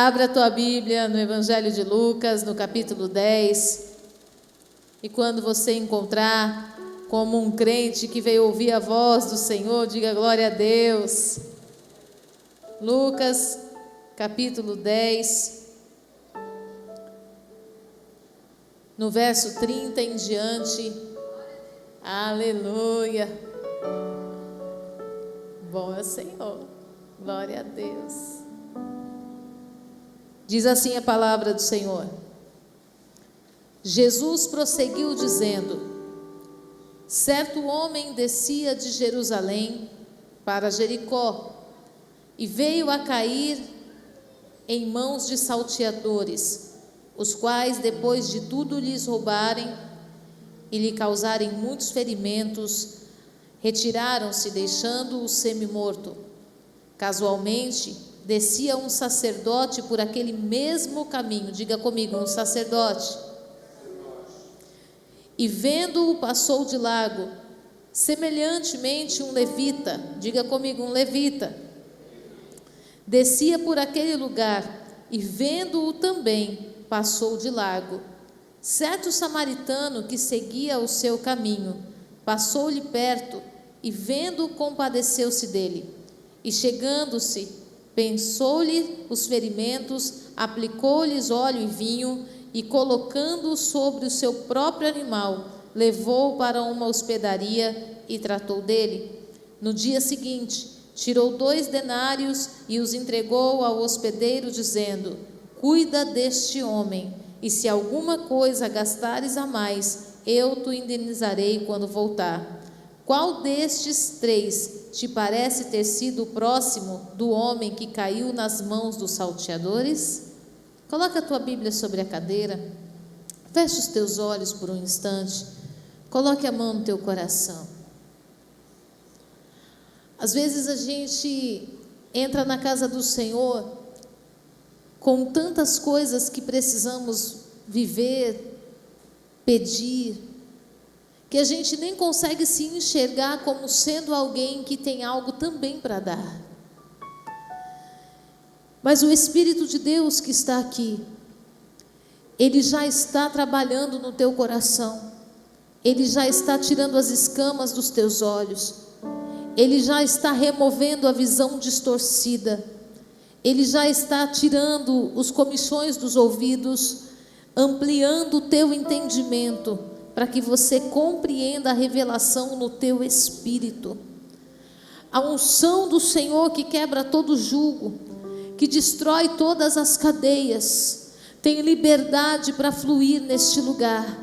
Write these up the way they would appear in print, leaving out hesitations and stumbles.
Abre a tua Bíblia no Evangelho de Lucas, no capítulo 10. E quando você encontrar como um crente que veio ouvir a voz do Senhor, diga glória a Deus. Lucas, capítulo 10, no verso 30 em diante. Aleluia. Bom é o Senhor. Glória a Deus. Diz assim a palavra do Senhor. Jesus prosseguiu dizendo: certo homem descia de Jerusalém para Jericó e veio a cair em mãos de salteadores, os quais, depois de tudo lhes roubarem e lhe causarem muitos ferimentos, retiraram-se, deixando-o semi-morto. Casualmente, descia um sacerdote por aquele mesmo caminho. Diga comigo, um sacerdote. E vendo-o, passou de largo. Semelhantemente, um levita. Diga comigo, um levita. Descia por aquele lugar e vendo-o também, passou de largo. Certo samaritano que seguia o seu caminho, passou-lhe perto e vendo-o, compadeceu-se dele. E chegando-se, pensou-lhe os ferimentos, aplicou-lhes óleo e vinho e, colocando-o sobre o seu próprio animal, levou-o para uma hospedaria e tratou dele. No dia seguinte, tirou 2 denários e os entregou ao hospedeiro, dizendo: cuida deste homem, e se alguma coisa gastares a mais, eu te indenizarei quando voltar. Qual destes 3 te parece ter sido o próximo do homem que caiu nas mãos dos salteadores? Coloca a tua Bíblia sobre a cadeira, feche os teus olhos por um instante, coloque a mão no teu coração. Às vezes a gente entra na casa do Senhor com tantas coisas que precisamos viver, pedir, que a gente nem consegue se enxergar como sendo alguém que tem algo também para dar. Mas o Espírito de Deus que está aqui, Ele já está trabalhando no teu coração, Ele já está tirando as escamas dos teus olhos, Ele já está removendo a visão distorcida, Ele já está tirando os comichões dos ouvidos, ampliando o teu entendimento, para que você compreenda a revelação no teu espírito. A unção do Senhor que quebra todo jugo, que destrói todas as cadeias, tem liberdade para fluir neste lugar,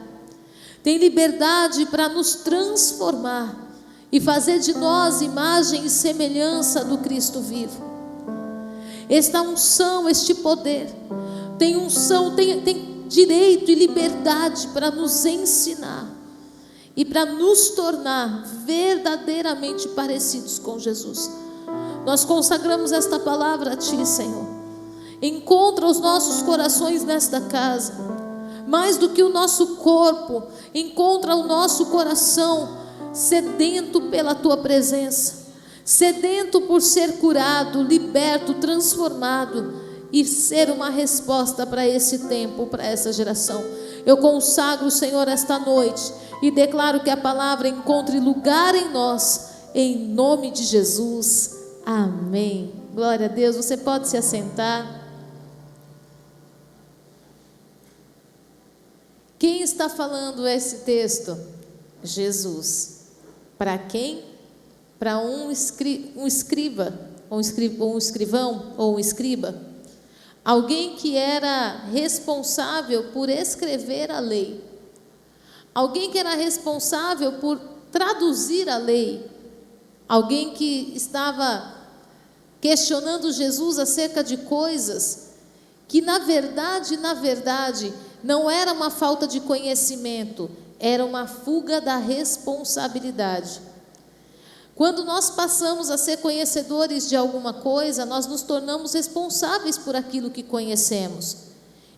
tem liberdade para nos transformar e fazer de nós imagem e semelhança do Cristo vivo. Esta unção, este poder, tem unção, tem direito e liberdade para nos ensinar e para nos tornar verdadeiramente parecidos com Jesus. Nós consagramos esta palavra a Ti, Senhor. Encontra os nossos corações nesta casa, mais do que o nosso corpo, encontra o nosso coração sedento pela Tua presença, sedento por ser curado, liberto, transformado e ser uma resposta para esse tempo, para essa geração. Eu consagro, Senhor, esta noite e declaro que a palavra encontre lugar em nós, em nome de Jesus. Amém. Glória a Deus. Você pode se assentar. Quem está falando esse texto? Jesus. Para quem? Para um escriba, ou um escrivão, ou um escriba. Alguém que era responsável por escrever a lei. Alguém que era responsável por traduzir a lei. Alguém que estava questionando Jesus acerca de coisas que na verdade, não era uma falta de conhecimento, era uma fuga da responsabilidade. Quando nós passamos a ser conhecedores de alguma coisa, nós nos tornamos responsáveis por aquilo que conhecemos.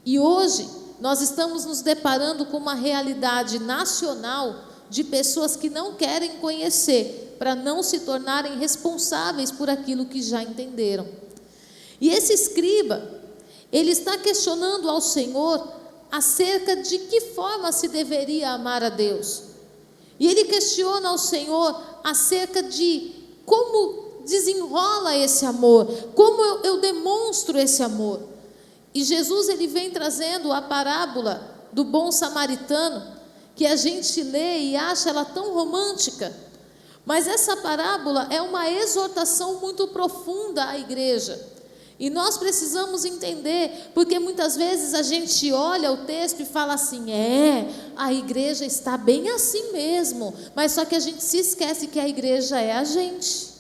E hoje, nós estamos nos deparando com uma realidade nacional de pessoas que não querem conhecer, para não se tornarem responsáveis por aquilo que já entenderam. E esse escriba, Ele está questionando ao Senhor acerca de que forma se deveria amar a Deus. E ele questiona ao Senhor acerca de como desenrola esse amor, como eu demonstro esse amor. E Jesus, ele vem trazendo a parábola do bom samaritano, que a gente lê e acha ela tão romântica, mas essa parábola é uma exortação muito profunda à igreja. E nós precisamos entender, porque muitas vezes a gente olha o texto e fala assim, a igreja está bem assim mesmo, mas só que a gente se esquece que a igreja é a gente.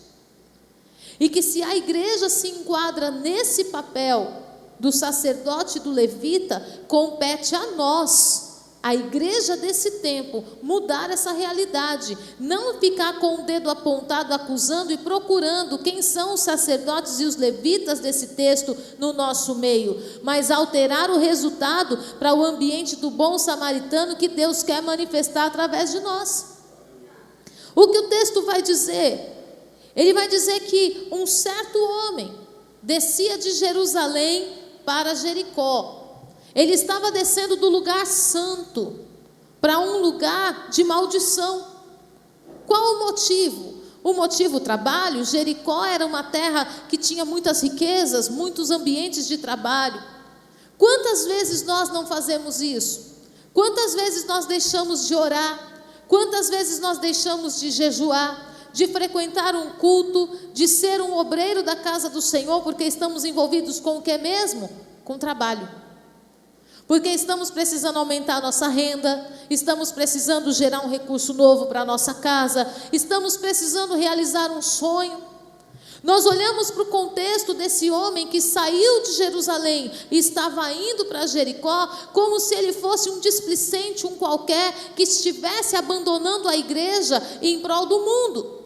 E que se a igreja se enquadra nesse papel do sacerdote e do levita, compete a nós, a igreja desse tempo, mudar essa realidade, não ficar com o dedo apontado, acusando e procurando quem são os sacerdotes e os levitas desse texto no nosso meio, mas alterar o resultado para o ambiente do bom samaritano que Deus quer manifestar através de nós. O que o texto vai dizer? Ele vai dizer que um certo homem descia de Jerusalém para Jericó. Ele estava descendo do lugar santo para um lugar de maldição. Qual o motivo? O motivo, o trabalho. Jericó era uma terra que tinha muitas riquezas, muitos ambientes de trabalho. Quantas vezes nós não fazemos isso? Quantas vezes nós deixamos de orar? Quantas vezes nós deixamos de jejuar, de frequentar um culto, de ser um obreiro da casa do Senhor, porque estamos envolvidos com o que mesmo? Com trabalho. Porque estamos precisando aumentar a nossa renda, estamos precisando gerar um recurso novo para a nossa casa, estamos precisando realizar um sonho. Nós olhamos para o contexto desse homem que saiu de Jerusalém e estava indo para Jericó, como se ele fosse um displicente, um qualquer, que estivesse abandonando a igreja em prol do mundo.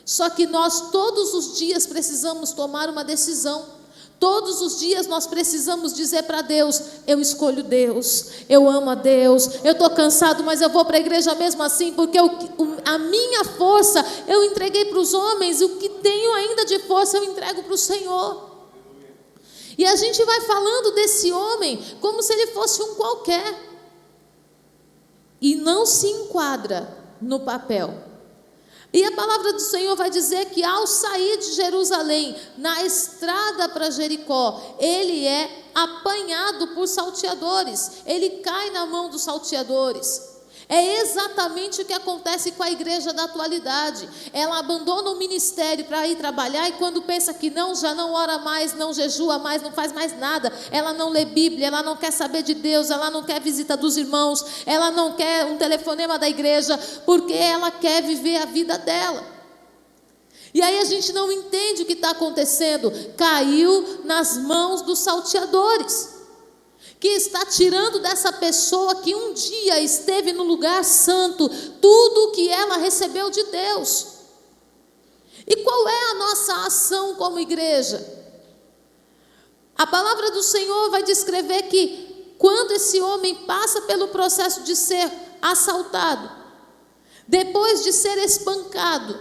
Só que nós todos os dias precisamos tomar uma decisão. Todos os dias nós precisamos dizer para Deus, eu escolho Deus, eu amo a Deus, eu estou cansado, mas eu vou para a igreja mesmo assim, porque a minha força eu entreguei para os homens, e o que tenho ainda de força eu entrego para o Senhor. E a gente vai falando desse homem como se ele fosse um qualquer, e não se enquadra no papel. E a palavra do Senhor vai dizer que ao sair de Jerusalém, na estrada para Jericó, ele é apanhado por salteadores, ele cai na mão dos salteadores. É exatamente o que acontece com a igreja da atualidade. Ela abandona o ministério para ir trabalhar, e quando pensa que não, já não ora mais, não jejua mais, não faz mais nada. Ela não lê Bíblia, ela não quer saber de Deus, ela não quer visita dos irmãos, ela não quer um telefonema da igreja, porque ela quer viver a vida dela. E aí a gente não entende o que está acontecendo. Caiu nas mãos dos salteadores, que está tirando dessa pessoa que um dia esteve no lugar santo tudo o que ela recebeu de Deus. E qual é a nossa ação como igreja? A palavra do Senhor vai descrever que quando esse homem passa pelo processo de ser assaltado, depois de ser espancado,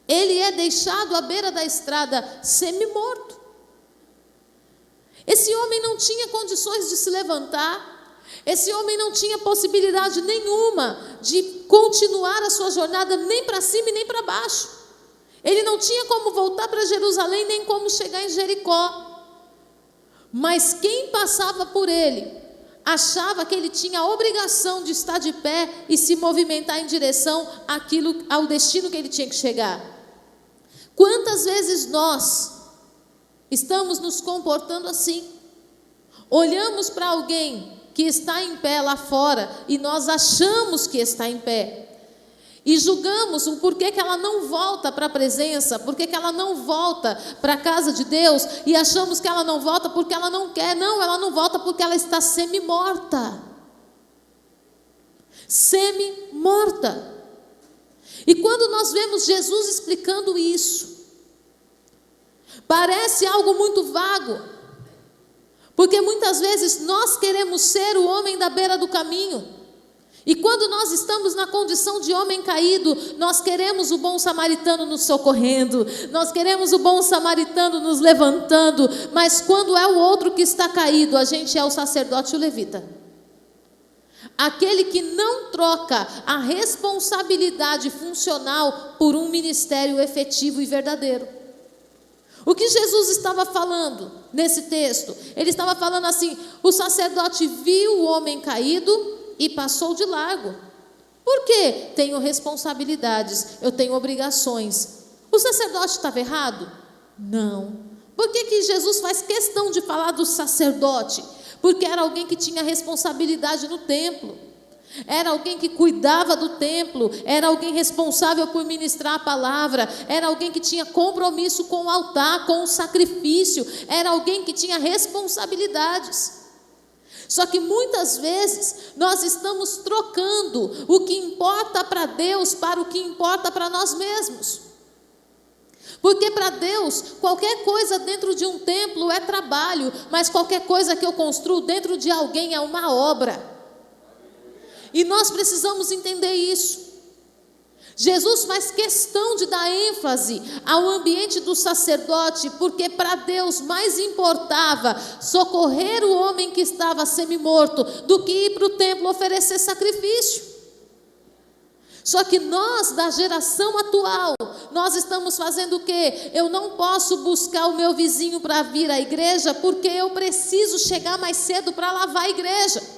ele é deixado à beira da estrada semi-morto. Esse homem não tinha condições de se levantar, esse homem não tinha possibilidade nenhuma de continuar a sua jornada, nem para cima e nem para baixo. Ele não tinha como voltar para Jerusalém, nem como chegar em Jericó. Mas quem passava por ele achava que ele tinha a obrigação de estar de pé e se movimentar em direção ao destino que ele tinha que chegar. Quantas vezes nós estamos nos comportando assim? Olhamos para alguém que está em pé lá fora e nós achamos que está em pé, e julgamos o porquê que ela não volta para a presença, porquê que ela não volta para a casa de Deus, e achamos que ela não volta porque ela não quer. Não, ela não volta porque ela está semi-morta. Semi-morta. E quando nós vemos Jesus explicando isso, parece algo muito vago, porque muitas vezes nós queremos ser o homem da beira do caminho, E quando nós estamos na condição de homem caído, nós queremos o bom samaritano nos socorrendo, nós queremos o bom samaritano nos levantando, mas quando é o outro que está caído, a gente é o sacerdote e o levita. Aquele que não troca a responsabilidade funcional por um ministério efetivo e verdadeiro. O que Jesus estava falando nesse texto? Ele estava falando assim: o sacerdote viu o homem caído e passou de largo. Por quê? Tenho responsabilidades, eu tenho obrigações. O sacerdote estava errado? Não. Por que Jesus faz questão de falar do sacerdote? Porque era alguém que tinha responsabilidade no templo. Era alguém que cuidava do templo, era alguém responsável por ministrar a palavra, era alguém que tinha compromisso com o altar, com o sacrifício, era alguém que tinha responsabilidades. Só que muitas vezes nós estamos trocando o que importa para Deus para o que importa para nós mesmos. Porque para Deus, qualquer coisa dentro de um templo é trabalho, mas qualquer coisa que eu construo dentro de alguém é uma obra. E nós precisamos entender isso. Jesus faz questão de dar ênfase ao ambiente do sacerdote, porque para Deus mais importava socorrer o homem que estava semi-morto do que ir para o templo oferecer sacrifício. Só que nós, da geração atual, nós estamos fazendo o quê? Eu não posso buscar o meu vizinho para vir à igreja, porque eu preciso chegar mais cedo para lavar a igreja.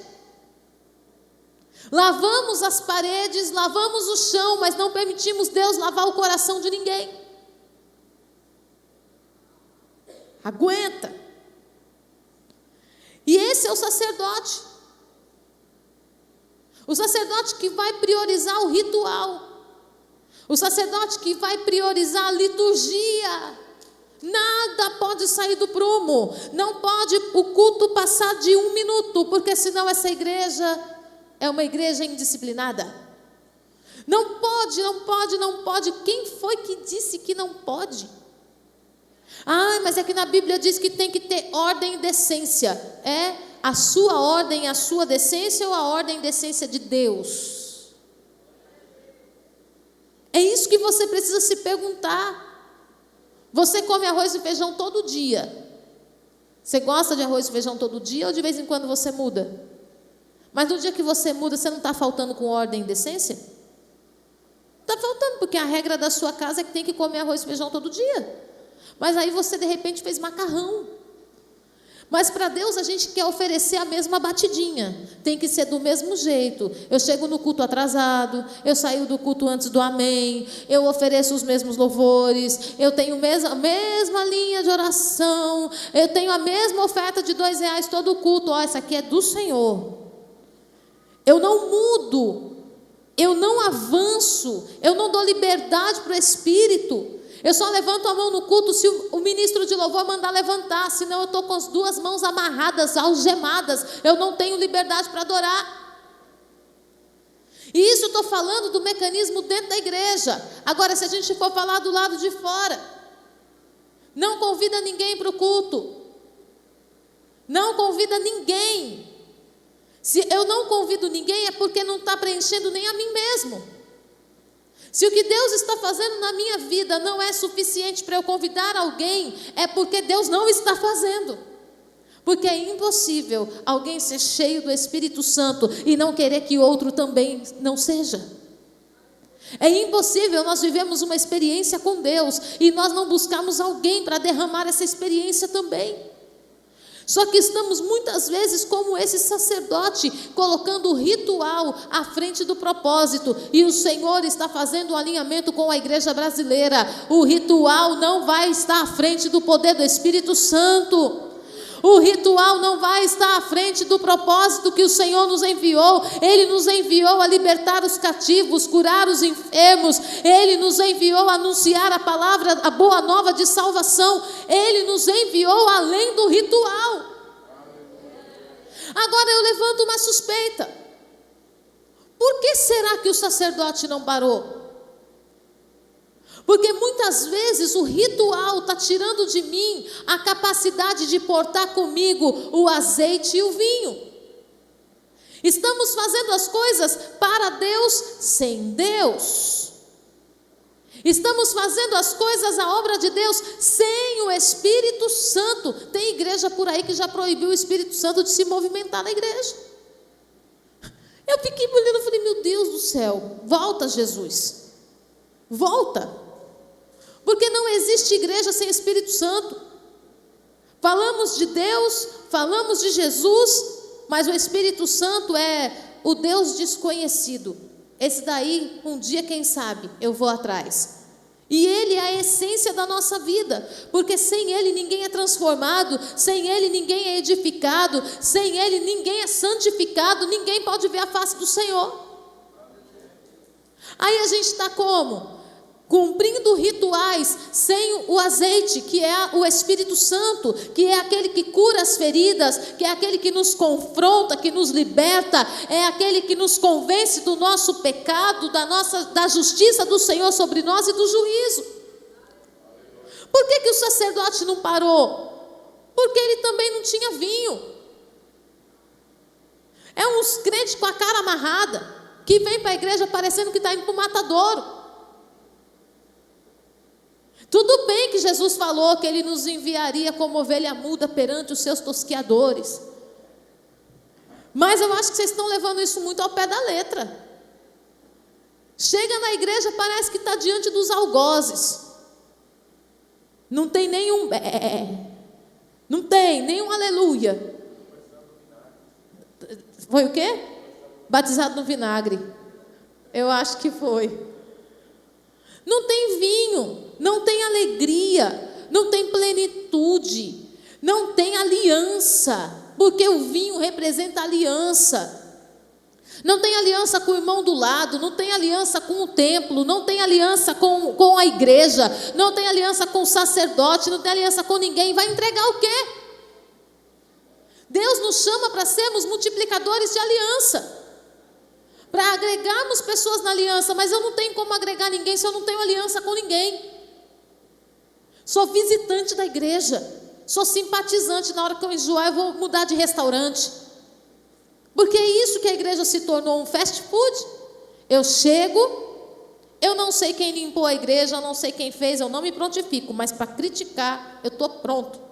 Lavamos as paredes, lavamos o chão, mas não permitimos Deus lavar o coração de ninguém. Aguenta. E esse é o sacerdote. O sacerdote que vai priorizar o ritual. O sacerdote que vai priorizar a liturgia. Nada pode sair do prumo. Não pode o culto passar de 1 minuto, porque senão essa igreja é uma igreja indisciplinada. Não pode, não pode, não pode. Quem foi que disse que não pode? Mas é que na Bíblia diz que tem que ter ordem e decência. É a sua ordem, a sua decência ou a ordem e decência de Deus? É isso que você precisa se perguntar. Você come arroz e feijão todo dia. Você gosta de arroz e feijão todo dia ou de vez em quando você muda? Mas no dia que você muda, você não está faltando com ordem e decência? Está faltando, porque a regra da sua casa é que tem que comer arroz e feijão todo dia. Mas aí você de repente fez macarrão. Mas para Deus a gente quer oferecer a mesma batidinha. Tem que ser do mesmo jeito. Eu chego no culto atrasado, eu saio do culto antes do amém, eu ofereço os mesmos louvores, eu tenho a mesma linha de oração, eu tenho a mesma oferta de R$2 todo o culto. Essa aqui é do Senhor. Eu não mudo, eu não avanço, eu não dou liberdade para o Espírito. Eu só levanto a mão no culto se o ministro de louvor mandar levantar, senão eu estou com as 2 mãos amarradas, algemadas, eu não tenho liberdade para adorar. E isso eu estou falando do mecanismo dentro da igreja. Agora, se a gente for falar do lado de fora, não convida ninguém para o culto, não convida ninguém. Se eu não convido ninguém é porque não está preenchendo nem a mim mesmo. Se o que Deus está fazendo na minha vida não é suficiente para eu convidar alguém, é porque Deus não está fazendo. Porque é impossível alguém ser cheio do Espírito Santo e não querer que outro também não seja. É impossível nós vivemos uma experiência com Deus e nós não buscarmos alguém para derramar essa experiência também. Só que estamos muitas vezes como esse sacerdote, colocando o ritual à frente do propósito. E o Senhor está fazendo um alinhamento com a igreja brasileira. O ritual não vai estar à frente do poder do Espírito Santo. O ritual não vai estar à frente do propósito que o Senhor nos enviou. Ele nos enviou a libertar os cativos, curar os enfermos. Ele nos enviou a anunciar a palavra, a boa nova de salvação. Ele nos enviou além do ritual. Agora eu levanto uma suspeita. Por que será que o sacerdote não parou? Porque muitas vezes o ritual está tirando de mim a capacidade de portar comigo o azeite e o vinho. Estamos fazendo as coisas para Deus sem Deus. Estamos fazendo as coisas, a obra de Deus, sem o Espírito Santo. Tem igreja por aí que já proibiu o Espírito Santo de se movimentar na igreja. Eu fiquei olhando e falei, meu Deus do céu, volta Jesus, volta. Porque não existe igreja sem Espírito Santo. Falamos de Deus, falamos de Jesus, mas o Espírito Santo é o Deus desconhecido. Esse daí, um dia, quem sabe, eu vou atrás. E Ele é a essência da nossa vida, porque sem Ele ninguém é transformado, sem Ele ninguém é edificado, sem Ele ninguém é santificado, ninguém pode ver a face do Senhor. Aí a gente está como? Cumprindo rituais sem o azeite, que é o Espírito Santo, que é aquele que cura as feridas, que é aquele que nos confronta, que nos liberta, é aquele que nos convence do nosso pecado, da justiça do Senhor sobre nós e do juízo. Por que o sacerdote não parou? Porque ele também não tinha vinho. É uns crentes com a cara amarrada, que vem para a igreja parecendo que está indo para o matadouro. Tudo bem que Jesus falou que Ele nos enviaria como ovelha muda perante os seus tosqueadores. Mas eu acho que vocês estão levando isso muito ao pé da letra. Chega na igreja, parece que está diante dos algozes. Não tem nenhum não tem nenhum aleluia. Foi o quê? Batizado no vinagre. Eu acho que foi. Não tem vinho, não tem alegria, não tem plenitude, não tem aliança, porque o vinho representa aliança. Não tem aliança com o irmão do lado, não tem aliança com o templo, não tem aliança com a igreja, não tem aliança com o sacerdote, não tem aliança com ninguém. Vai entregar o quê? Deus nos chama para sermos multiplicadores de aliança, para agregarmos pessoas na aliança, mas eu não tenho como agregar ninguém se eu não tenho aliança com ninguém. Sou visitante da igreja, sou simpatizante. Na hora que eu enjoar, eu vou mudar de restaurante, porque é isso que a igreja se tornou, um fast food. Eu chego, eu não sei quem limpou a igreja, eu não sei quem fez, eu não me prontifico, mas para criticar, eu estou pronto.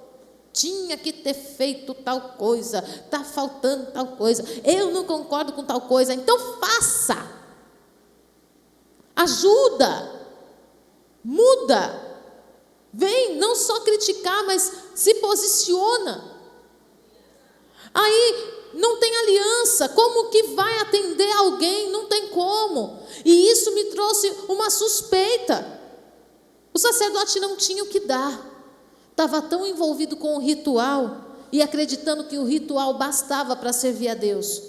Tinha que ter feito tal coisa, está faltando tal coisa, eu não concordo com tal coisa, então faça, ajuda, muda, vem não só criticar, mas se posiciona. Aí não tem aliança, como que vai atender alguém? Não tem como. E isso me trouxe uma suspeita. O sacerdote não tinha o que dar. Estava tão envolvido com o ritual e acreditando que o ritual bastava para servir a Deus,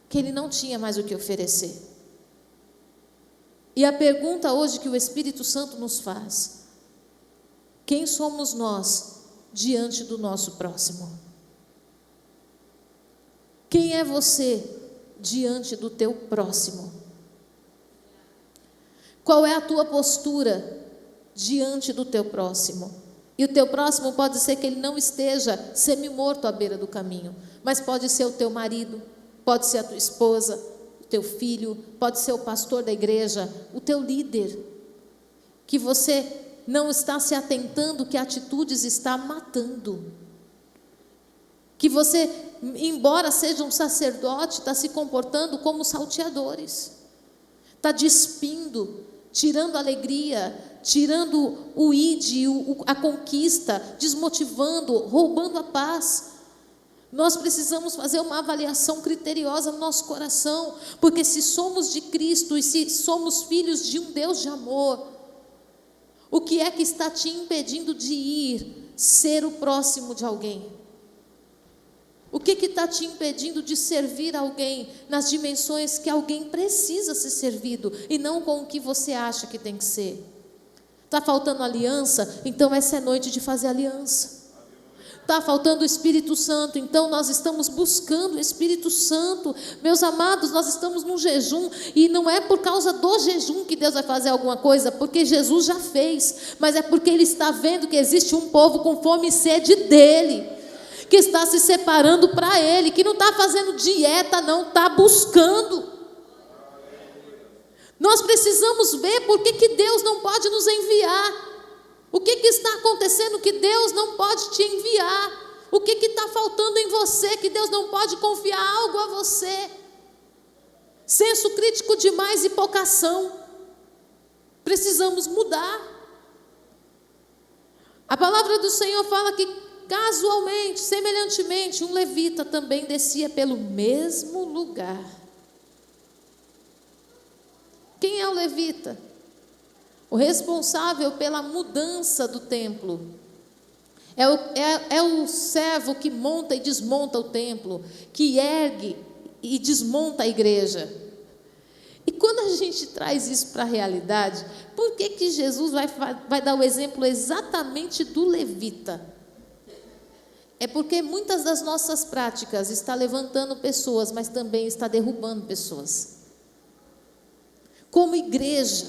que ele não tinha mais o que oferecer. E a pergunta hoje que o Espírito Santo nos faz: quem somos nós diante do nosso próximo? Quem é você diante do teu próximo? Qual é a tua postura diante do teu próximo? E o teu próximo pode ser que ele não esteja semi-morto à beira do caminho, mas pode ser o teu marido, pode ser a tua esposa, o teu filho, pode ser o pastor da igreja, o teu líder, que você não está se atentando que atitudes está matando, que você, embora seja um sacerdote, está se comportando como salteadores, está despindo, tirando a alegria, tirando o a conquista, desmotivando, roubando a paz. Nós precisamos fazer uma avaliação criteriosa no nosso coração, porque se somos de Cristo e se somos filhos de um Deus de amor, o que é que está te impedindo de ir ser o próximo de alguém? O que está te impedindo de servir alguém nas dimensões que alguém precisa ser servido e não com o que você acha que tem que ser? Está faltando aliança? Então essa é noite de fazer aliança. Está faltando o Espírito Santo? Então nós estamos buscando o Espírito Santo. Meus amados, nós estamos num jejum e não é por causa do jejum que Deus vai fazer alguma coisa, porque Jesus já fez, mas é porque Ele está vendo que existe um povo com fome e sede dEle. que está se separando para Ele, que não está fazendo dieta, não está buscando. Nós precisamos ver por que Deus não pode nos enviar. O que está acontecendo que Deus não pode te enviar? O que está faltando em você que Deus não pode confiar algo a você? Senso crítico demais e pouca ação. Precisamos mudar. A palavra do Senhor fala que casualmente, semelhantemente, um levita também descia pelo mesmo lugar. Quem é o levita? O responsável pela mudança do templo. É o servo que monta e desmonta o templo, que ergue e desmonta a igreja. E quando a gente traz isso para a realidade, por que Jesus vai dar o exemplo exatamente do levita? É porque muitas das nossas práticas está levantando pessoas, mas também está derrubando pessoas. Como igreja,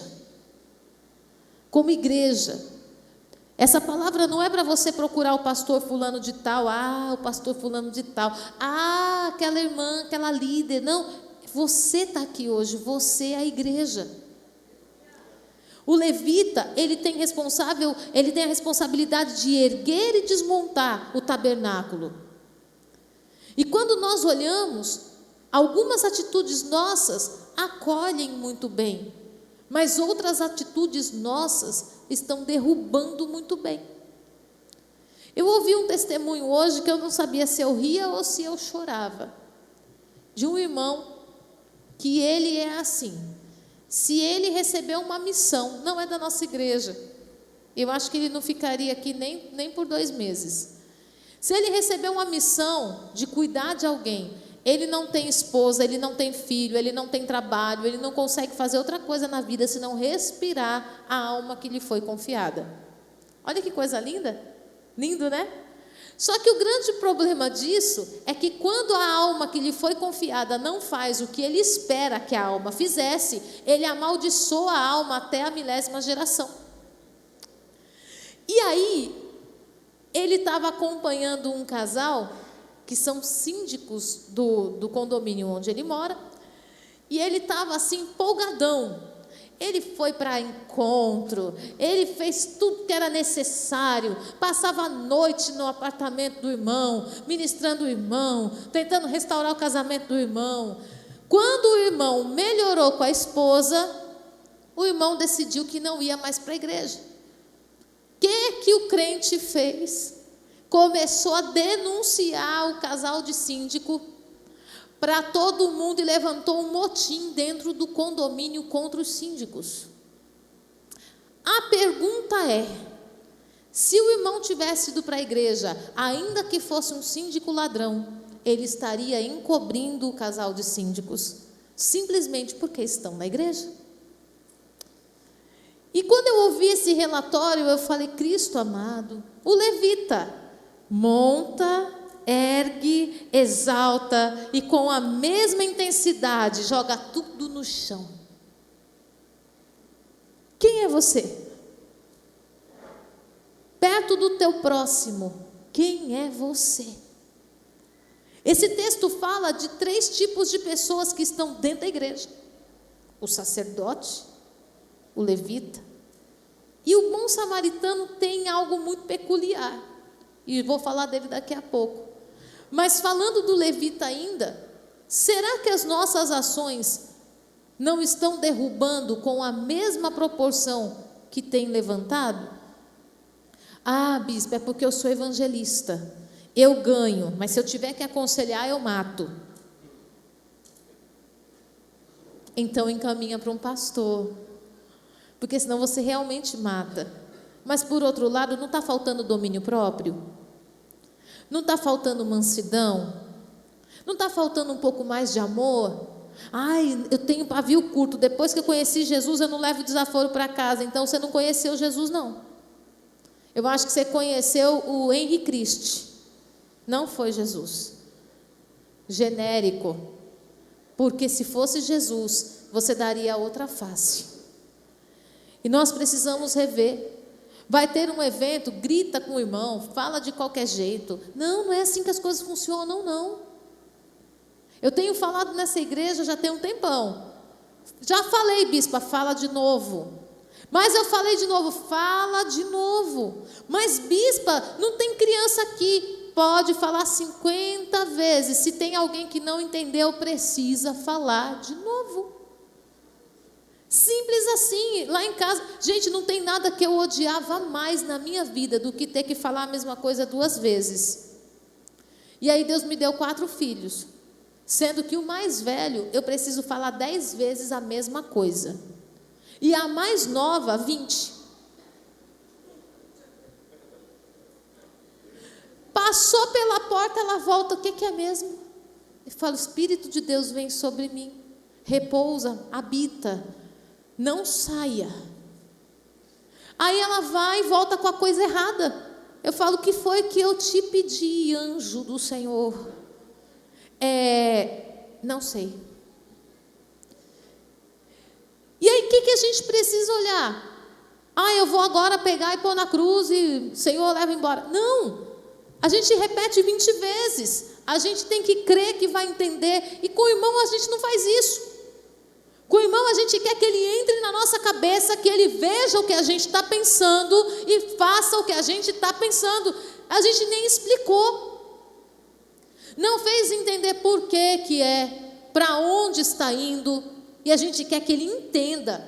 essa palavra não é para você procurar o pastor fulano de tal, o pastor fulano de tal, aquela irmã, aquela líder, não, você está aqui hoje, você é a igreja. O levita, ele tem a responsabilidade de erguer e desmontar o tabernáculo. E quando nós olhamos, algumas atitudes nossas acolhem muito bem, mas outras atitudes nossas estão derrubando muito bem. Eu ouvi um testemunho hoje que eu não sabia se eu ria ou se eu chorava, de um irmão que ele é assim, se ele receber uma missão, não é da nossa igreja, eu acho que ele não ficaria aqui nem por 2 meses. Se ele receber uma missão de cuidar de alguém, ele não tem esposa, ele não tem filho, ele não tem trabalho, ele não consegue fazer outra coisa na vida senão respirar a alma que lhe foi confiada. Olha que coisa linda, lindo, né? Só que o grande problema disso é que quando a alma que lhe foi confiada não faz o que ele espera que a alma fizesse, ele amaldiçoa a alma até a 1000ª geração. E aí, ele estava acompanhando um casal que são síndicos do condomínio onde ele mora, e ele estava assim empolgadão. Ele foi para encontro, ele fez tudo que era necessário, passava a noite no apartamento do irmão, ministrando o irmão, tentando restaurar o casamento do irmão. Quando o irmão melhorou com a esposa, o irmão decidiu que não ia mais para a igreja. O que o crente fez? Começou a denunciar o casal de síndico para todo mundo e levantou um motim dentro do condomínio contra os síndicos. A pergunta é, se o irmão tivesse ido para a igreja, ainda que fosse um síndico ladrão, ele estaria encobrindo o casal de síndicos, simplesmente porque estão na igreja? E quando eu ouvi esse relatório, eu falei, Cristo amado, o levita monta, ergue, exalta e com a mesma intensidade joga tudo no chão. Quem é você? Perto do teu próximo, quem é você? Esse texto fala de 3 tipos de pessoas que estão dentro da igreja: o sacerdote, o levita e o bom samaritano. Tem algo muito peculiar e vou falar dele daqui a pouco. Mas falando do levita ainda, será que as nossas ações não estão derrubando com a mesma proporção que tem levantado? Bispo, é porque eu sou evangelista, eu ganho, mas se eu tiver que aconselhar, eu mato. Então encaminha para um pastor, porque senão você realmente mata. Mas por outro lado, não está faltando domínio próprio? Não está faltando mansidão? Não está faltando um pouco mais de amor? Eu tenho pavio curto, depois que eu conheci Jesus, eu não levo desaforo para casa. Então você não conheceu Jesus, não. Eu acho que você conheceu o Henri Christ, não foi Jesus. Genérico, porque se fosse Jesus, você daria outra face. E nós precisamos rever, Vai ter um evento, grita com o irmão, fala de qualquer jeito. Não, não é assim que as coisas funcionam, não. Eu tenho falado nessa igreja já tem um tempão. Já falei, bispa, fala de novo. Mas eu falei de novo, fala de novo. Mas, bispa, não tem criança aqui. Pode falar 50 vezes. Se tem alguém que não entendeu, precisa falar de novo. Simples assim. Lá em casa, gente, não tem nada que eu odiava mais na minha vida do que ter que falar a mesma coisa 2 vezes. E aí Deus me deu 4 filhos. Sendo que o mais velho, eu preciso falar 10 vezes a mesma coisa. E a mais nova, 20. Passou pela porta, ela volta, o que é mesmo? Eu falo, o Espírito de Deus vem sobre mim, repousa, habita, não saia. Aí ela vai e volta com a coisa errada. Eu falo, o que foi que eu te pedi, anjo do Senhor? Não sei. E aí, o que a gente precisa olhar? Eu vou agora pegar e pôr na cruz e o Senhor leva embora. Não, a gente repete 20 vezes. A gente tem que crer que vai entender. E com o irmão a gente não faz isso. Com o irmão a gente quer que ele entre na nossa cabeça, que ele veja o que a gente está pensando e faça o que a gente está pensando. A gente nem explicou. Não fez entender por que para onde está indo, e a gente quer que ele entenda.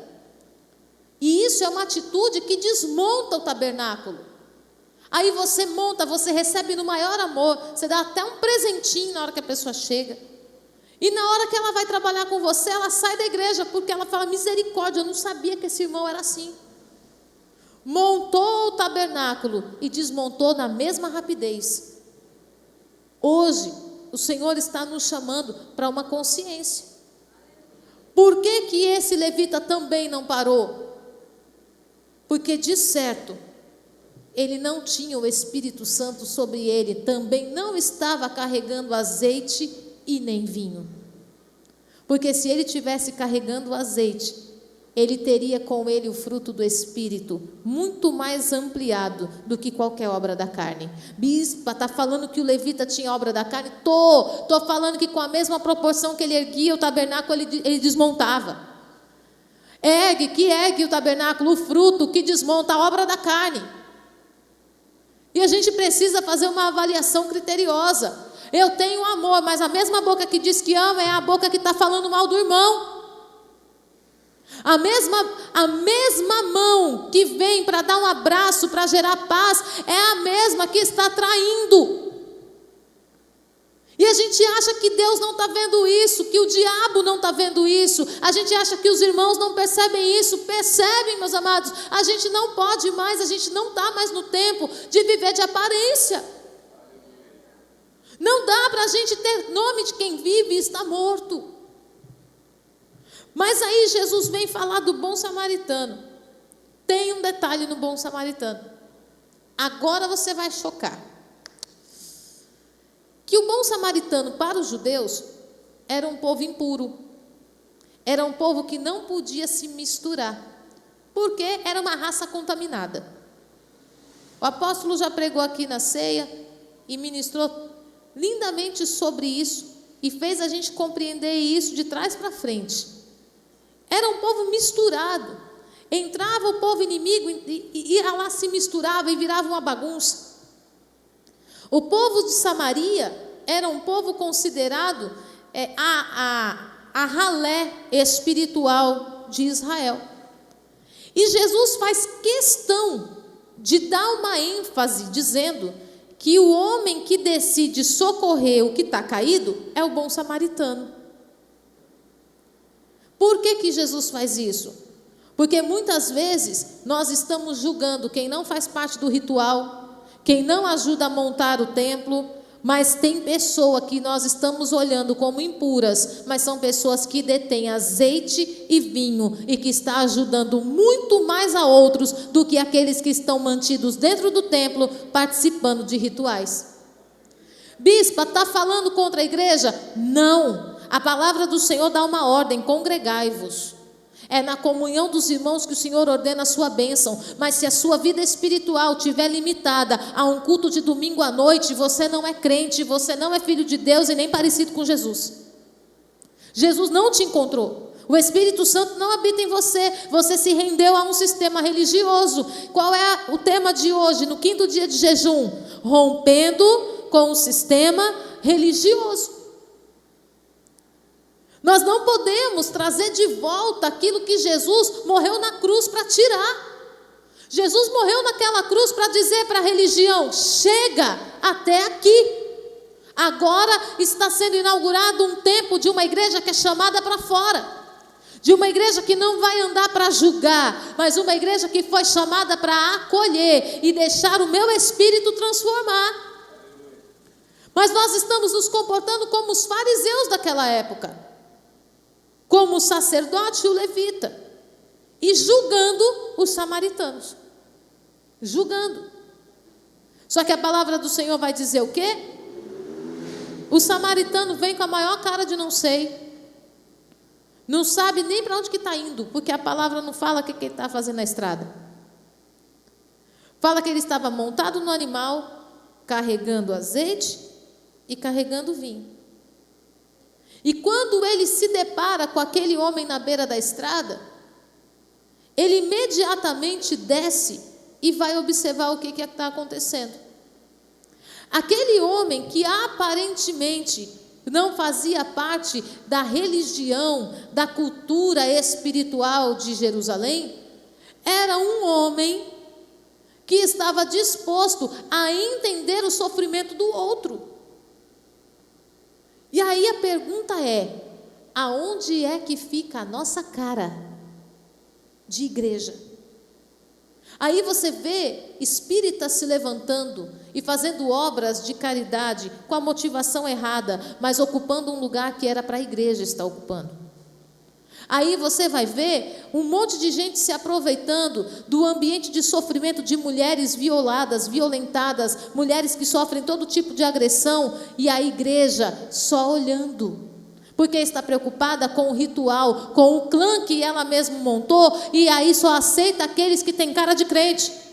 E isso é uma atitude que desmonta o tabernáculo. Aí você monta, você recebe no maior amor, você dá até um presentinho na hora que a pessoa chega. E na hora que ela vai trabalhar com você, ela sai da igreja, porque ela fala, misericórdia, eu não sabia que esse irmão era assim. Montou o tabernáculo e desmontou na mesma rapidez. Hoje, o Senhor está nos chamando para uma consciência. Por que esse levita também não parou? Porque, de certo, ele não tinha o Espírito Santo sobre ele, também não estava carregando azeite e nem vinho. Porque se ele tivesse carregando azeite, ele teria com ele o fruto do Espírito, muito mais ampliado do que qualquer obra da carne. Bispa, está falando que o levita tinha obra da carne? Estou falando que com a mesma proporção que ele erguia o tabernáculo, ele desmontava. Ergue o tabernáculo, o fruto que desmonta a obra da carne. E a gente precisa fazer uma avaliação criteriosa. Eu tenho amor, mas a mesma boca que diz que ama é a boca que está falando mal do irmão. A mesma mão que vem para dar um abraço, para gerar paz, é a mesma que está traindo. E a gente acha que Deus não está vendo isso, que o diabo não está vendo isso. A gente acha que os irmãos não percebem isso. Percebem, meus amados. A gente não pode mais, a gente não está mais no tempo de viver de aparência. Não dá para a gente ter nome de quem vive e está morto. Mas aí Jesus vem falar do bom samaritano. Tem um detalhe no bom samaritano. Agora você vai chocar. Que o bom samaritano para os judeus era um povo impuro. Era um povo que não podia se misturar. Porque era uma raça contaminada. O apóstolo já pregou aqui na ceia e ministrou lindamente sobre isso. E fez a gente compreender isso de trás para frente. Era um povo misturado. Entrava o povo inimigo e ia lá, se misturava e virava uma bagunça. O povo de Samaria era um povo considerado a ralé espiritual de Israel. E Jesus faz questão de dar uma ênfase, dizendo que o homem que decide socorrer o que está caído é o bom samaritano. Por que Jesus faz isso? Porque muitas vezes nós estamos julgando quem não faz parte do ritual, quem não ajuda a montar o templo, mas tem pessoa que nós estamos olhando como impuras, mas são pessoas que detêm azeite e vinho e que está ajudando muito mais a outros do que aqueles que estão mantidos dentro do templo participando de rituais. Bispa, está falando contra a igreja? Não. A palavra do Senhor dá uma ordem: congregai-vos. É na comunhão dos irmãos que o Senhor ordena a sua bênção. Mas se a sua vida espiritual estiver limitada a um culto de domingo à noite, você não é crente, você não é filho de Deus e nem parecido com Jesus. Jesus não te encontrou. O Espírito Santo não habita em você. Você se rendeu a um sistema religioso. Qual é o tema de hoje, no 5º dia de jejum? Rompendo com o sistema religioso. Nós não podemos trazer de volta aquilo que Jesus morreu na cruz para tirar. Jesus morreu naquela cruz para dizer para a religião: chega até aqui. Agora está sendo inaugurado um tempo de uma igreja que é chamada para fora. De uma igreja que não vai andar para julgar, mas uma igreja que foi chamada para acolher e deixar o meu espírito transformar. Mas nós estamos nos comportando como os fariseus daquela época, como o sacerdote e o levita, e julgando os samaritanos. Julgando. Só que a palavra do Senhor vai dizer o quê? O samaritano vem com a maior cara de não sei. Não sabe nem para onde que está indo, porque a palavra não fala o que ele está fazendo na estrada. Fala que ele estava montado no animal, carregando azeite e carregando vinho. E quando ele se depara com aquele homem na beira da estrada, ele imediatamente desce e vai observar o que está acontecendo. Aquele homem que aparentemente não fazia parte da religião, da cultura espiritual de Jerusalém, era um homem que estava disposto a entender o sofrimento do outro. E aí a pergunta é: aonde é que fica a nossa cara de igreja? Aí você vê espíritas se levantando e fazendo obras de caridade com a motivação errada, mas ocupando um lugar que era para a igreja estar ocupando. Aí você vai ver um monte de gente se aproveitando do ambiente de sofrimento de mulheres violadas, violentadas, mulheres que sofrem todo tipo de agressão, e a igreja só olhando, porque está preocupada com o ritual, com o clã que ela mesma montou, e aí só aceita aqueles que têm cara de crente.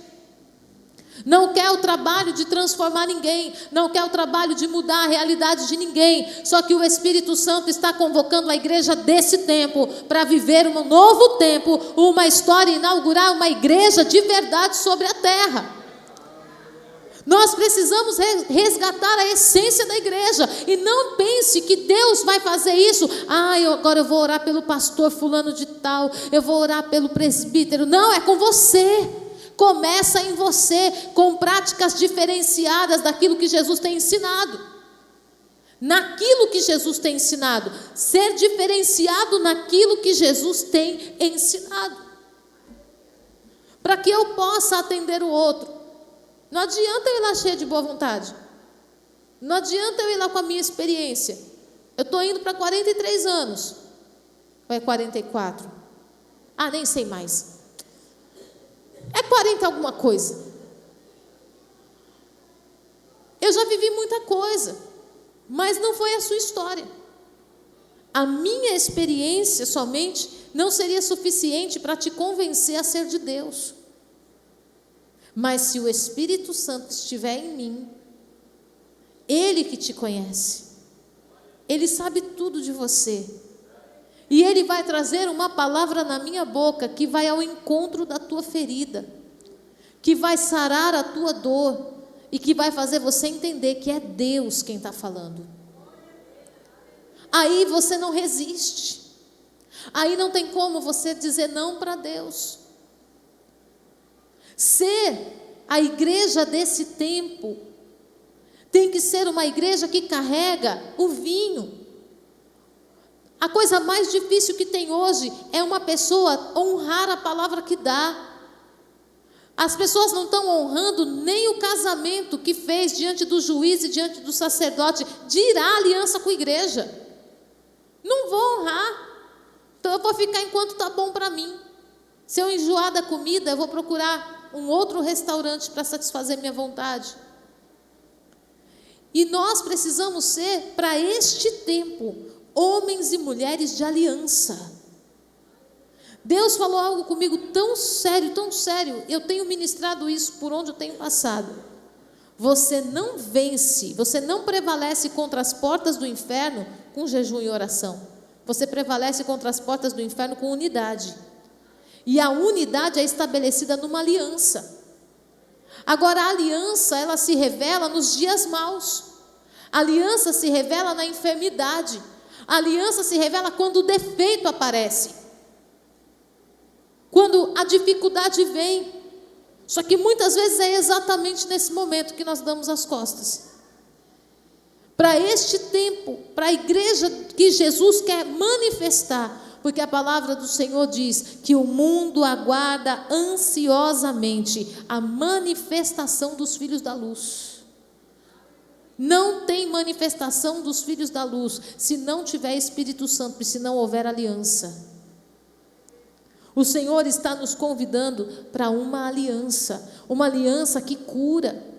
Não quer o trabalho de transformar ninguém, não quer o trabalho de mudar a realidade de ninguém. Só que o Espírito Santo está convocando a igreja desse tempo para viver um novo tempo, uma história, inaugurar uma igreja de verdade sobre a terra. Nós precisamos resgatar a essência da igreja. E não pense que Deus vai fazer isso. Agora eu vou orar pelo pastor fulano de tal, eu vou orar pelo presbítero. Não, é com você. Começa em você, com práticas diferenciadas daquilo que Jesus tem ensinado. Naquilo que Jesus tem ensinado. Ser diferenciado naquilo que Jesus tem ensinado. Para que eu possa atender o outro. Não adianta eu ir lá cheia de boa vontade. Não adianta eu ir lá com a minha experiência. Eu estou indo para 43 anos. Ou é 44? Nem sei mais. É 40 alguma coisa. Eu já vivi muita coisa, mas não foi a sua história. A minha experiência somente não seria suficiente para te convencer a ser de Deus. Mas se o Espírito Santo estiver em mim, Ele que te conhece, Ele sabe tudo de você. E Ele vai trazer uma palavra na minha boca que vai ao encontro da tua ferida, que vai sarar a tua dor e que vai fazer você entender que é Deus quem está falando. Aí você não resiste. Aí não tem como você dizer não para Deus. Ser a igreja desse tempo tem que ser uma igreja que carrega o vinho. A coisa mais difícil que tem hoje é uma pessoa honrar a palavra que dá. As pessoas não estão honrando nem o casamento que fez diante do juiz e diante do sacerdote, dirá a aliança com a igreja. Não vou honrar. Então eu vou ficar enquanto está bom para mim. Se eu enjoar da comida, eu vou procurar um outro restaurante para satisfazer minha vontade. E nós precisamos ser, para este tempo, homens e mulheres de aliança. Deus falou algo comigo tão sério, eu tenho ministrado isso por onde eu tenho passado. Você não vence, você não prevalece contra as portas do inferno com jejum e oração. Você prevalece contra as portas do inferno com unidade. E a unidade é estabelecida numa aliança. Agora a aliança, ela se revela nos dias maus. A aliança se revela na enfermidade. A aliança se revela quando o defeito aparece. Quando a dificuldade vem. Só que muitas vezes é exatamente nesse momento que nós damos as costas. Para este tempo, para a igreja que Jesus quer manifestar, porque a palavra do Senhor diz que o mundo aguarda ansiosamente a manifestação dos filhos da luz. Não tem manifestação dos filhos da luz se não tiver Espírito Santo e se não houver aliança. O Senhor está nos convidando para uma aliança que cura,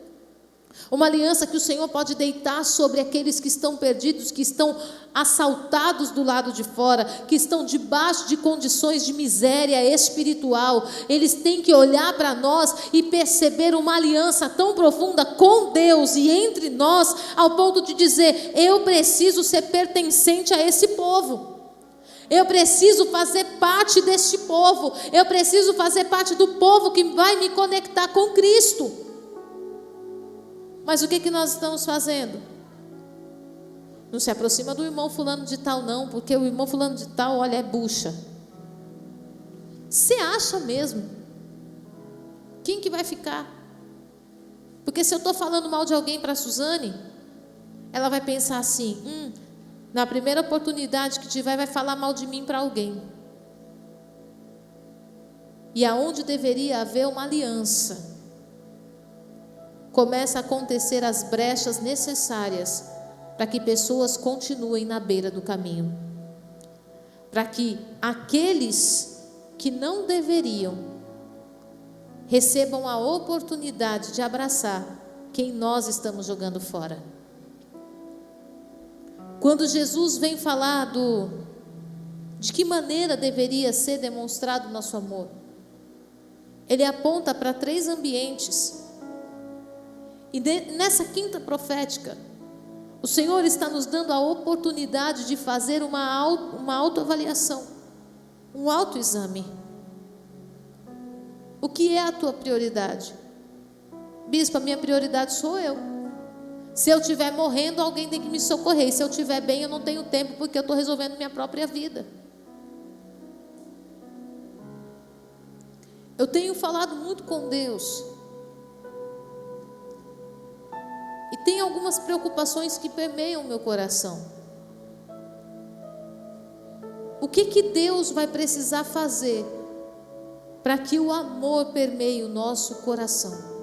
uma aliança que o Senhor pode deitar sobre aqueles que estão perdidos, que estão assaltados do lado de fora, que estão debaixo de condições de miséria espiritual. Eles têm que olhar para nós e perceber uma aliança tão profunda com Deus e entre nós, ao ponto de dizer: eu preciso ser pertencente a esse povo. Eu preciso fazer parte deste povo. Eu preciso fazer parte do povo que vai me conectar com Cristo. Mas o que nós estamos fazendo? Não se aproxima do irmão fulano de tal não, porque o irmão fulano de tal, olha, é bucha. Você acha mesmo? Quem que vai ficar? Porque se eu estou falando mal de alguém para a Suzane, ela vai pensar assim: na primeira oportunidade que tiver, vai falar mal de mim para alguém. E aonde deveria haver uma aliança, começa a acontecer as brechas necessárias para que pessoas continuem na beira do caminho. Para que aqueles que não deveriam recebam a oportunidade de abraçar quem nós estamos jogando fora. Quando Jesus vem falar de que maneira deveria ser demonstrado o nosso amor, Ele aponta para 3 ambientes. E nessa quinta profética, o Senhor está nos dando a oportunidade de fazer uma autoavaliação, um autoexame. O que é a tua prioridade? Bispo, a minha prioridade sou eu. Se eu estiver morrendo, alguém tem que me socorrer. E se eu estiver bem, eu não tenho tempo, porque eu estou resolvendo minha própria vida. Eu tenho falado muito com Deus. E tem algumas preocupações que permeiam o meu coração. O que Deus vai precisar fazer para que o amor permeie o nosso coração?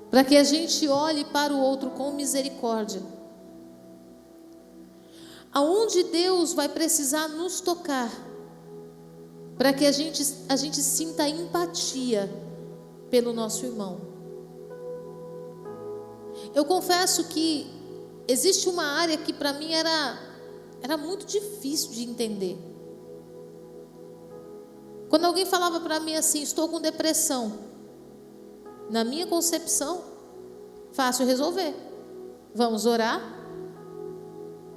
Para que a gente olhe para o outro com misericórdia. Aonde Deus vai precisar nos tocar, para que a gente sinta empatia pelo nosso irmão. Eu confesso que existe uma área que para mim era muito difícil de entender. Quando alguém falava para mim assim: estou com depressão, na minha concepção, fácil resolver. Vamos orar,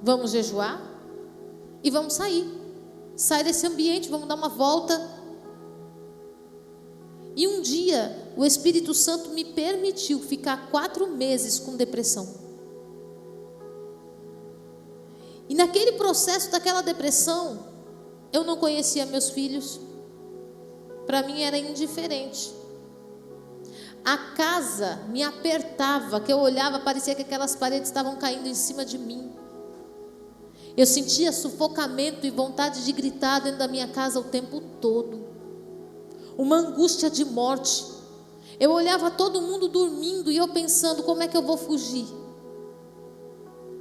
vamos jejuar e vamos sair desse ambiente, vamos dar uma volta. E um dia o Espírito Santo me permitiu ficar 4 meses com depressão. E naquele processo daquela depressão, eu não conhecia meus filhos. Para mim era indiferente. A casa me apertava, que eu olhava, parecia que aquelas paredes estavam caindo em cima de mim. Eu sentia sufocamento e vontade de gritar dentro da minha casa o tempo todo. Uma angústia de morte. Eu olhava todo mundo dormindo e eu pensando: como é que eu vou fugir?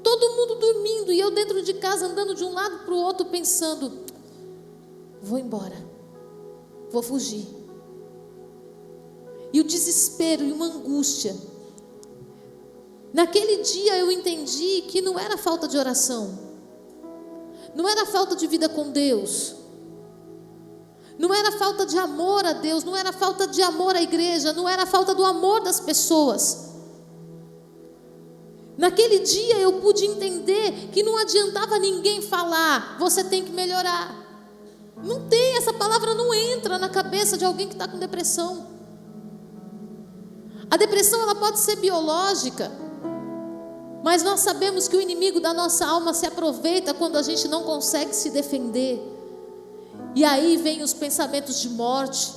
Todo mundo dormindo e eu dentro de casa andando de um lado para o outro pensando: vou embora, vou fugir. E o desespero e uma angústia. Naquele dia eu entendi que não era falta de oração, não era falta de vida com Deus, Não era falta de amor a Deus, não era falta de amor à igreja, não era falta do amor das pessoas. Naquele dia eu pude entender que não adiantava ninguém falar, você tem que melhorar. Não tem, essa palavra não entra na cabeça de alguém que está com depressão. A depressão ela pode ser biológica, mas nós sabemos que o inimigo da nossa alma se aproveita quando a gente não consegue se defender. E aí vem os pensamentos de morte,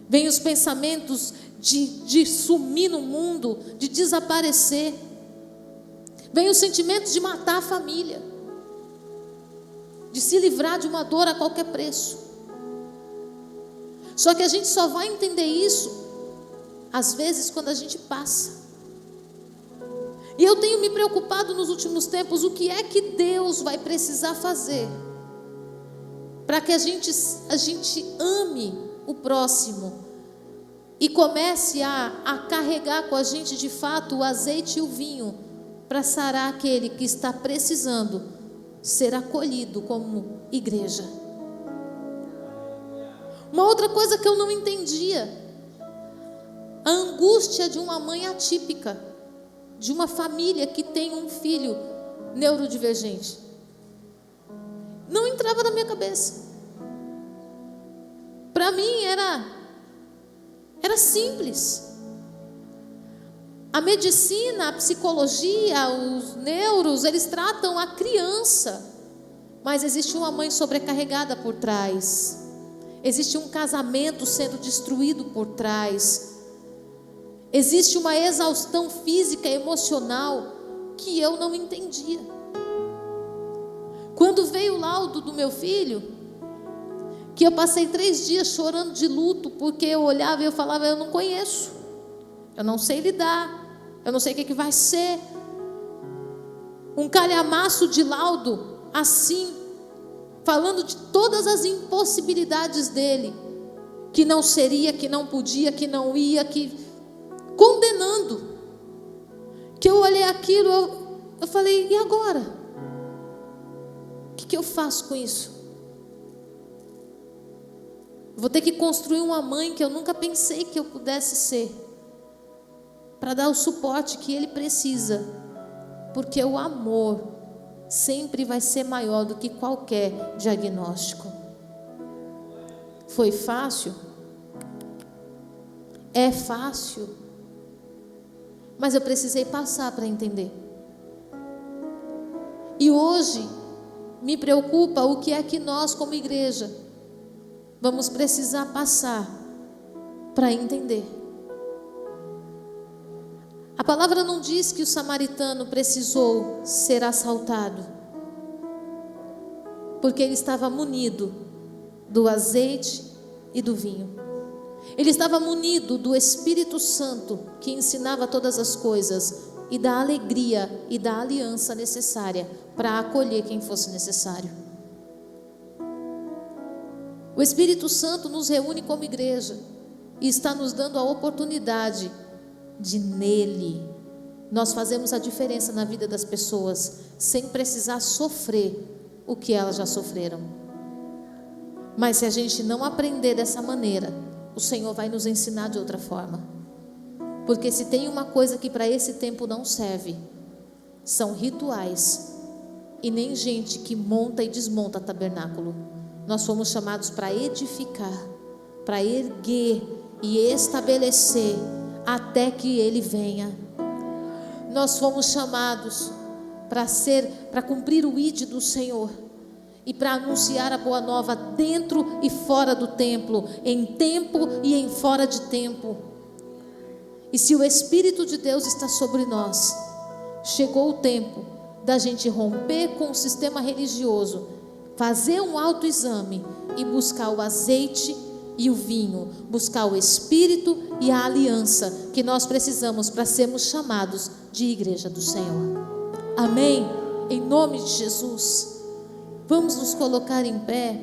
vem os pensamentos de sumir no mundo, de desaparecer. Vem os sentimentos de matar a família, de se livrar de uma dor a qualquer preço. Só que a gente só vai entender isso, às vezes, quando a gente passa. E eu tenho me preocupado nos últimos tempos, o que é que Deus vai precisar fazer para que a gente ame o próximo e comece a carregar com a gente de fato o azeite e o vinho para sarar aquele que está precisando ser acolhido como igreja. Uma outra coisa que eu não entendia, a angústia de uma mãe atípica, de uma família que tem um filho neurodivergente. Não entrava na minha cabeça. Para mim era simples. A medicina, a psicologia, os neuros, eles tratam a criança, mas existe uma mãe sobrecarregada por trás, existe um casamento sendo destruído por trás, existe uma exaustão física e emocional que eu não entendia. Quando veio o laudo do meu filho, que eu passei 3 dias chorando de luto, porque eu olhava e eu falava, eu não conheço, eu não sei lidar, eu não sei o que vai ser. Um calhamaço de laudo assim, falando de todas as impossibilidades dele, que não seria, que não podia, que não ia, condenando. Que eu olhei aquilo, eu falei, e agora? O que eu faço com isso? Vou ter que construir uma mãe que eu nunca pensei que eu pudesse ser, para dar o suporte que ele precisa, porque o amor sempre vai ser maior do que qualquer diagnóstico. Foi fácil? É fácil, mas eu precisei passar para entender. E hoje me preocupa o que é que nós como igreja vamos precisar passar para entender. A palavra não diz que o samaritano precisou ser assaltado, porque ele estava munido do azeite e do vinho. Ele estava munido do Espírito Santo, que ensinava todas as coisas, e da alegria e da aliança necessária para acolher quem fosse necessário. O Espírito Santo nos reúne como igreja e está nos dando a oportunidade de nele nós fazemos a diferença na vida das pessoas, sem precisar sofrer o que elas já sofreram. Mas se a gente não aprender dessa maneira, o Senhor vai nos ensinar de outra forma. Porque se tem uma coisa que para esse tempo não serve, são rituais, e nem gente que monta e desmonta tabernáculo. Nós fomos chamados para edificar, para erguer e estabelecer até que Ele venha. Nós fomos chamados para cumprir o ID do Senhor e para anunciar a boa nova dentro e fora do templo, em tempo e em fora de tempo. E se o Espírito de Deus está sobre nós, chegou o tempo da gente romper com o sistema religioso, fazer um autoexame e buscar o azeite e o vinho, buscar o Espírito e a aliança que nós precisamos para sermos chamados de igreja do Senhor. Amém? Em nome de Jesus, vamos nos colocar em pé.